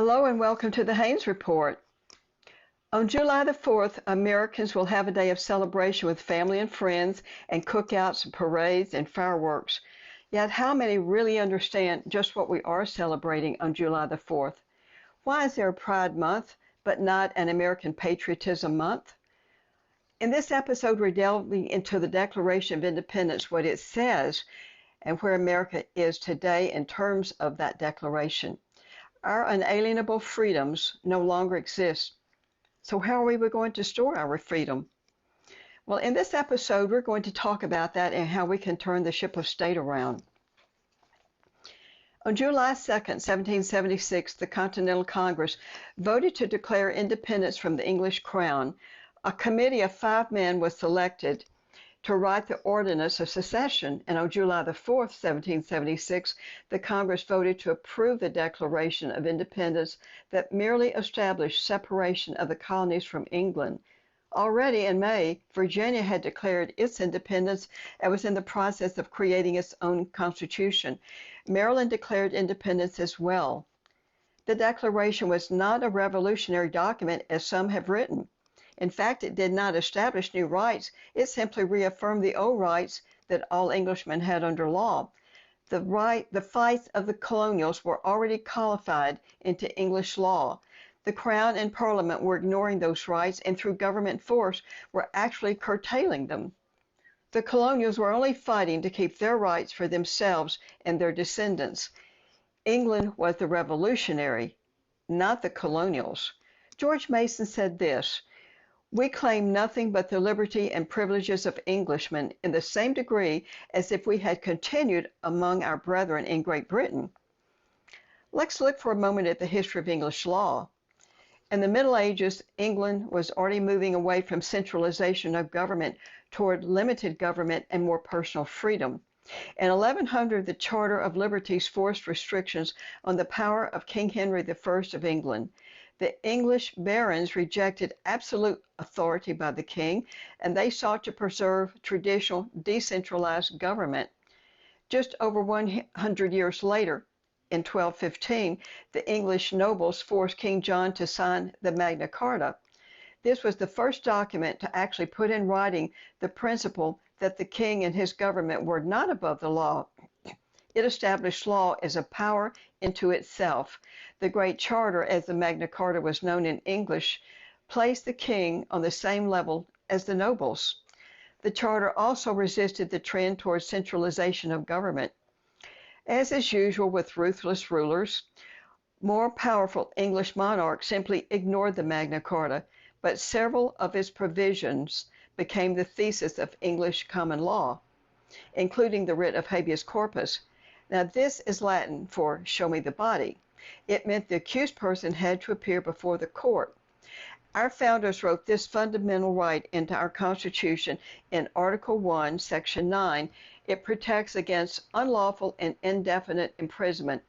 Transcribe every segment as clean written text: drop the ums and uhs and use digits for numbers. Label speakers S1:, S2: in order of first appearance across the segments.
S1: Hello and welcome to the Haynes Report. On July the 4th, Americans will have a day of celebration with family and friends and cookouts and parades and fireworks. Yet how many really understand just what we are celebrating on July the 4th? Why is there a Pride Month but not an American Patriotism Month? In this episode, we're delving into the Declaration of Independence, what it says, and where America is today in terms of that declaration. Our unalienable freedoms no longer exist. So how are we going to store our freedom? Well, in this episode, we're going to talk about that and how we can turn the ship of state around. On July 2nd, 1776, the Continental Congress voted to declare independence from the English crown. A committee of 5 men was selected to write the Ordinance of Secession, and on July the 4th, 1776, the Congress voted to approve the Declaration of Independence that merely established separation of the colonies from England. Already in May, Virginia had declared its independence and was in the process of creating its own constitution. Maryland declared independence as well. The Declaration was not a revolutionary document, as some have written. In fact, it did not establish new rights. It simply reaffirmed the old rights that all Englishmen had under law. The fights of the colonials were already codified into English law. The Crown and Parliament were ignoring those rights, and through government force were actually curtailing them. The colonials were only fighting to keep their rights for themselves and their descendants. England was the revolutionary, not the colonials. George Mason said this: "We claim nothing but the liberty and privileges of Englishmen in the same degree as if we had continued among our brethren in Great Britain." Let's look for a moment at the history of English law. In the Middle Ages, England was already moving away from centralization of government toward limited government and more personal freedom. In 1100, the Charter of Liberties forced restrictions on the power of King Henry I of England. The English barons rejected absolute authority by the king, and they sought to preserve traditional decentralized government. Just over 100 years later, in 1215, the English nobles forced King John to sign the Magna Carta. This was the first document to actually put in writing the principle that the king and his government were not above the law. It established law as a power into itself. The Great Charter, as the Magna Carta was known in English, placed the king on the same level as the nobles. The Charter also resisted the trend towards centralization of government. As is usual with ruthless rulers, more powerful English monarchs simply ignored the Magna Carta, but several of its provisions became the thesis of English common law, including the writ of habeas corpus. Now, this is Latin for "show me the body." It meant the accused person had to appear before the court. Our founders wrote this fundamental right into our Constitution in Article 1, Section 9. It protects against unlawful and indefinite imprisonment.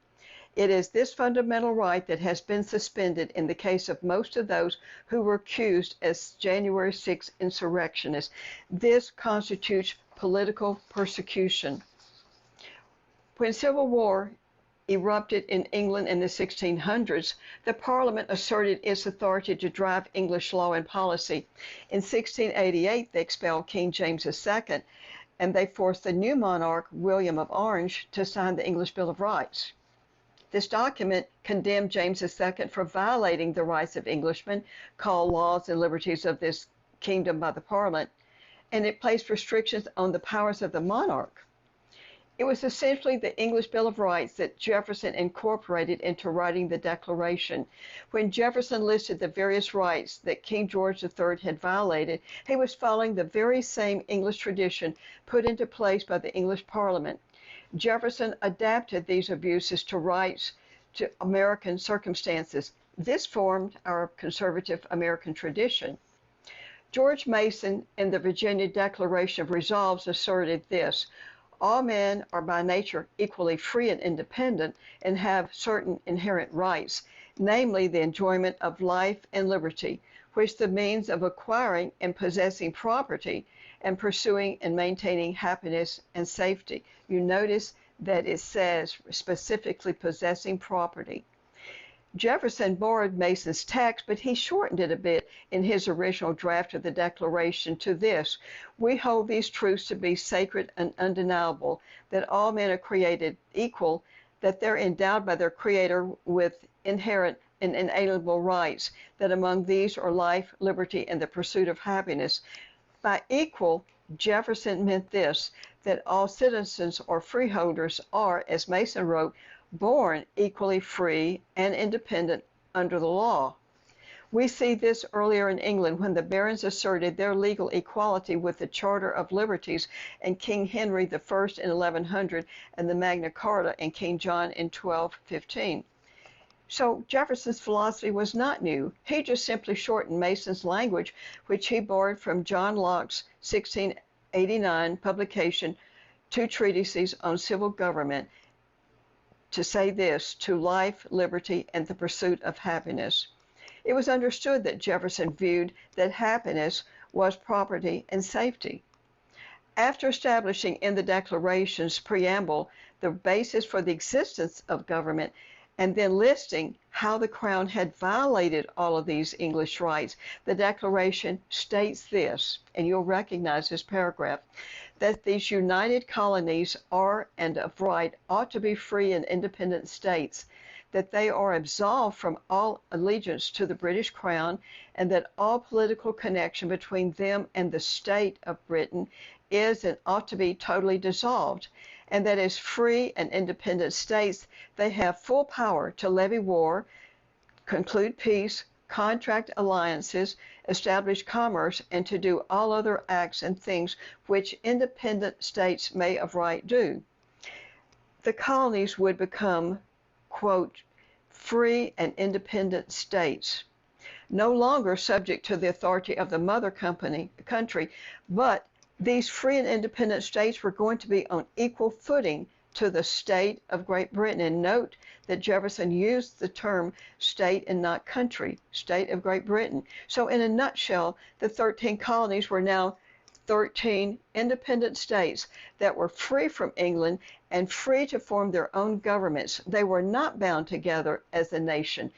S1: It is this fundamental right that has been suspended in the case of most of those who were accused as January 6 insurrectionists. This constitutes political persecution. When civil war erupted in England in the 1600s, the Parliament asserted its authority to drive English law and policy. In 1688, they expelled King James II, and they forced the new monarch, William of Orange, to sign the English Bill of Rights. This document condemned James II for violating the rights of Englishmen, called Laws and Liberties of this Kingdom by the Parliament, and it placed restrictions on the powers of the monarch. It was essentially the English Bill of Rights that Jefferson incorporated into writing the Declaration. When Jefferson listed the various rights that King George III had violated, he was following the very same English tradition put into place by the English Parliament. Jefferson adapted these abuses to rights to American circumstances. This formed our conservative American tradition. George Mason, in the Virginia Declaration of Resolves, asserted this: "All men are by nature equally free and independent and have certain inherent rights, namely the enjoyment of life and liberty, which the means of acquiring and possessing property and pursuing and maintaining happiness and safety." You notice that it says specifically possessing property. Jefferson borrowed Mason's text, but he shortened it a bit in his original draft of the Declaration to this: "We hold these truths to be sacred and undeniable, that all men are created equal, that they're endowed by their Creator with inherent and inalienable rights, that among these are life, liberty, and the pursuit of happiness." By equal, Jefferson meant this: that all citizens or freeholders are, as Mason wrote, born equally free and independent under the law. We see this earlier in England when the barons asserted their legal equality with the Charter of Liberties and King Henry I in 1100 and the Magna Carta and King John in 1215. So Jefferson's philosophy was not new. He just simply shortened Mason's language, which he borrowed from John Locke's 1689 publication, Two Treatises on Civil Government, to say this: to life, liberty, and the pursuit of happiness. It was understood that Jefferson viewed that happiness was property and safety. After establishing in the Declaration's preamble the basis for the existence of government, and then listing how the Crown had violated all of these English rights, the Declaration states this, and you'll recognize this paragraph: that these united colonies are and of right ought to be free and independent states, that they are absolved from all allegiance to the British Crown, and that all political connection between them and the state of Britain is and ought to be totally dissolved, and that as free and independent states they have full power to levy war, conclude peace, contract alliances, establish commerce, and to do all other acts and things which independent states may of right do. The colonies would become, quote, free and independent states, no longer subject to the authority of the mother country, but these free and independent states were going to be on equal footing to the state of Great Britain. And note that Jefferson used the term state and not country, state of Great Britain. So in a nutshell, the 13 colonies were now 13 independent states that were free from England and free to form their own governments. They were not bound together as a nation.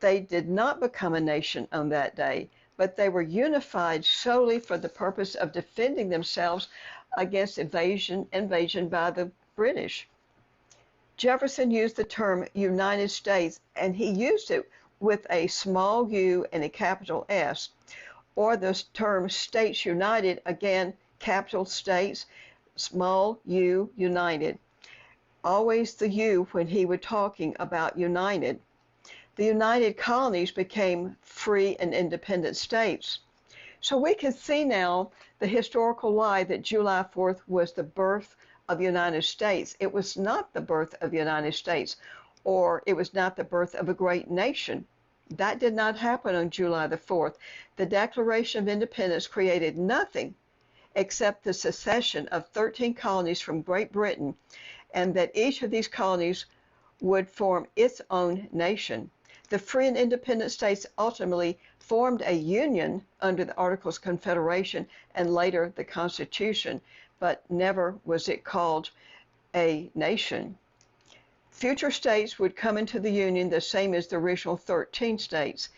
S1: They did not become a nation on that day, but they were unified solely for the purpose of defending themselves against invasion by the British. Jefferson used the term United States, and he used it with a small u and a capital S, or the term States United, again, capital States, small u, United. Always the U when he was talking about united. The United Colonies became free and independent states. So we can see now the historical lie that July 4th was the birth of the United States. It was not the birth of the United States, or it was not the birth of a great nation. That did not happen on July the 4th. The Declaration of Independence created nothing except the secession of 13 colonies from Great Britain, and that each of these colonies would form its own nation. The free and independent states ultimately formed a union under the Articles of Confederation and later the Constitution, but never was it called a nation. Future states would come into the Union the same as the original 13 states.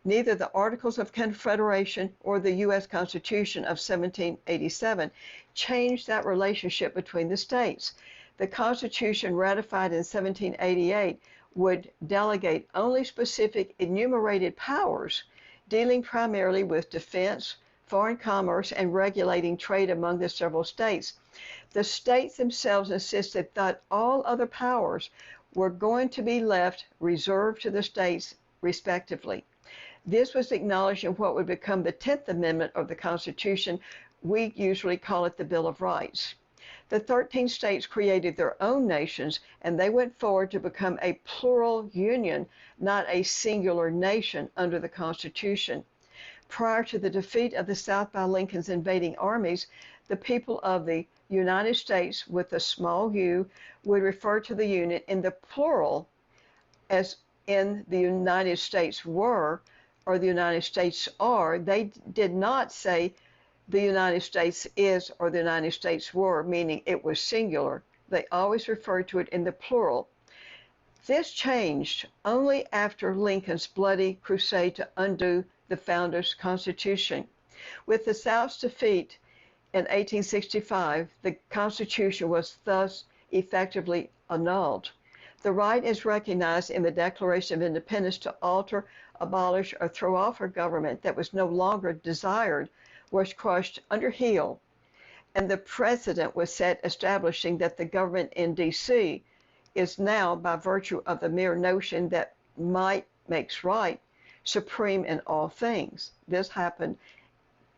S1: Neither the Articles of Confederation or the U.S. Constitution of 1787 changed that relationship between the states. The Constitution ratified in 1788 would delegate only specific enumerated powers, dealing primarily with defense, foreign commerce, and regulating trade among the several states. The states themselves insisted that all other powers were going to be left reserved to the states respectively. This was acknowledged in what would become the 10th Amendment of the Constitution. We usually call it the Bill of Rights. The 13 states created their own nations, and they went forward to become a plural union, not a singular nation under the Constitution. Prior to the defeat of the South by Lincoln's invading armies, the people of the United States, with a small u, would refer to the Union in the plural, as in the United States were, or the United States are. They did not say the United States is or the United States were, meaning it was singular. They always referred to it in the plural. This changed only after Lincoln's bloody crusade to undo the founders' Constitution. With the South's defeat in 1865, the Constitution was thus effectively annulled. The right is recognized in the Declaration of Independence to alter, abolish, or throw off a government that was no longer desired, was crushed under heel, and the precedent was set establishing that the government in D.C. is now, by virtue of the mere notion that might makes right, supreme in all things. This happened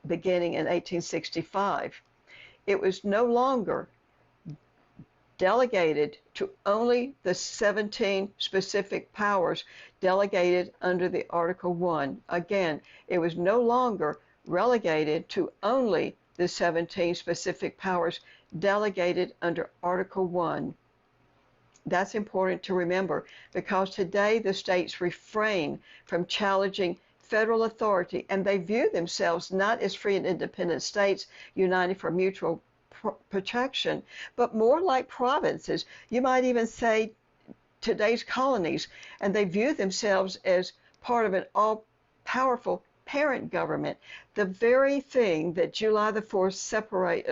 S1: beginning in 1865. It was no longer delegated to only the 17 specific powers delegated under the Article 1. Again, it was no longer relegated to only the 17 specific powers delegated under Article 1. That's important to remember because today the states refrain from challenging federal authority, and they view themselves not as free and independent states united for mutual protection, but more like provinces. You might even say today's colonies, and they view themselves as part of an all-powerful parent government, the very thing that July the 4th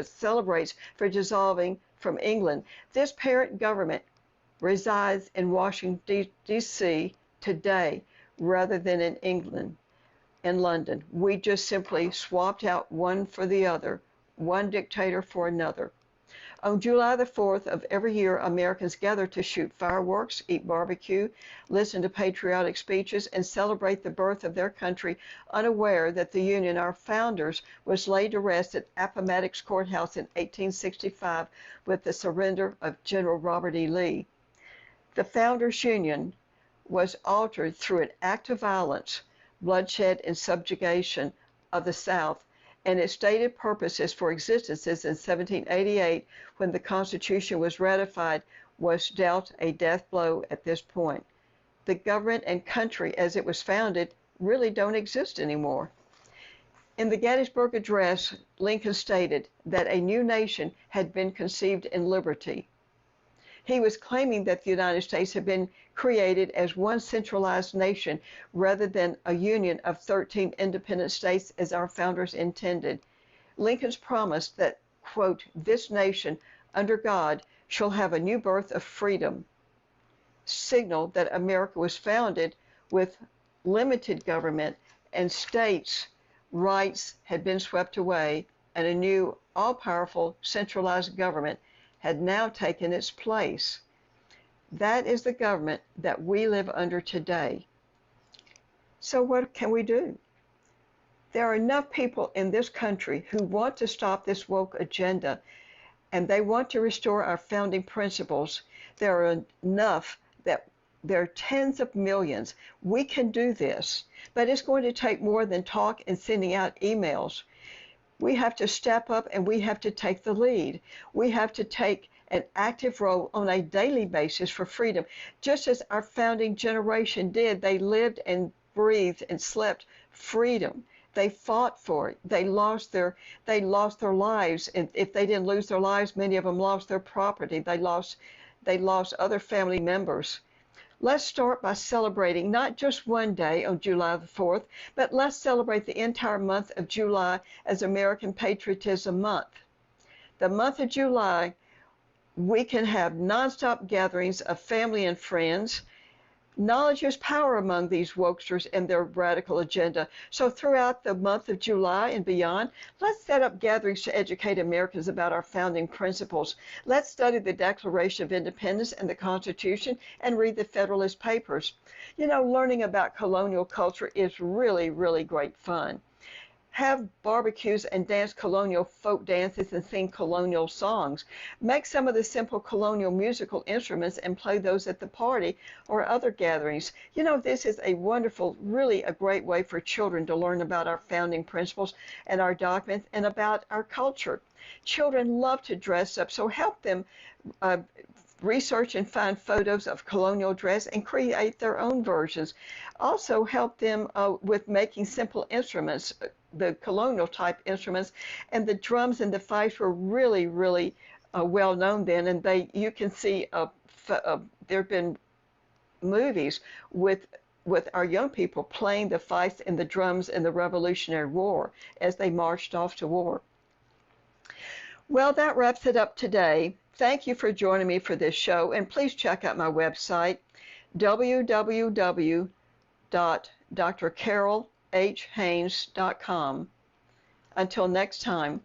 S1: celebrates for dissolving from England. This parent government resides in Washington, D.C. today rather than in England and London. We just simply swapped out one for the other, one dictator for another. On July the 4th of every year, Americans gather to shoot fireworks, eat barbecue, listen to patriotic speeches, and celebrate the birth of their country, unaware that the Union, our founders, was laid to rest at Appomattox Courthouse in 1865 with the surrender of General Robert E. Lee. The Founders Union was altered through an act of violence, bloodshed, and subjugation of the South, and its stated purposes for existences in 1788, when the Constitution was ratified, was dealt a death blow at this point. The government and country as it was founded really don't exist anymore. In the Gettysburg Address, Lincoln stated that a new nation had been conceived in liberty. He was claiming that the United States had been created as one centralized nation rather than a union of 13 independent states as our founders intended. Lincoln's promise that, quote, this nation under God shall have a new birth of freedom, signaled that America was founded with limited government and states' rights had been swept away, and a new all-powerful centralized government had now taken its place. That is the government that we live under today. So what can we do? There are enough people in this country who want to stop this woke agenda, and they want to restore our founding principles. There are enough that there are tens of millions. We can do this, but it's going to take more than talk and sending out emails. We have to step up and we have to take the lead. We have to take an active role on a daily basis for freedom, just as our founding generation did. They lived and breathed and slept freedom. They fought for it. They lost their lives. And if they didn't lose their lives, many of them lost their property. They lost other family members. Let's start by celebrating not just one day on July the 4th, but let's celebrate the entire month of July as American Patriotism Month. The month of July, we can have nonstop gatherings of family and friends. Knowledge is power among these wokesters and their radical agenda. So throughout the month of July and beyond, let's set up gatherings to educate Americans about our founding principles. Let's study the Declaration of Independence and the Constitution and read the Federalist Papers. You know, learning about colonial culture is really, really great fun. Have barbecues and dance colonial folk dances and sing colonial songs. Make some of the simple colonial musical instruments and play those at the party or other gatherings. You know, this is a wonderful, really a great way for children to learn about our founding principles and our documents and about our culture. Children love to dress up, so help them research and find photos of colonial dress and create their own versions. Also help them with making simple instruments, the colonial type instruments, and the drums and the fifes were really, really well known then. And you can see there have been movies with our young people playing the fifes and the drums in the Revolutionary War as they marched off to war. Well, that wraps it up today. Thank you for joining me for this show, and please check out my website, www.drcarolhhaynes.com. Until next time,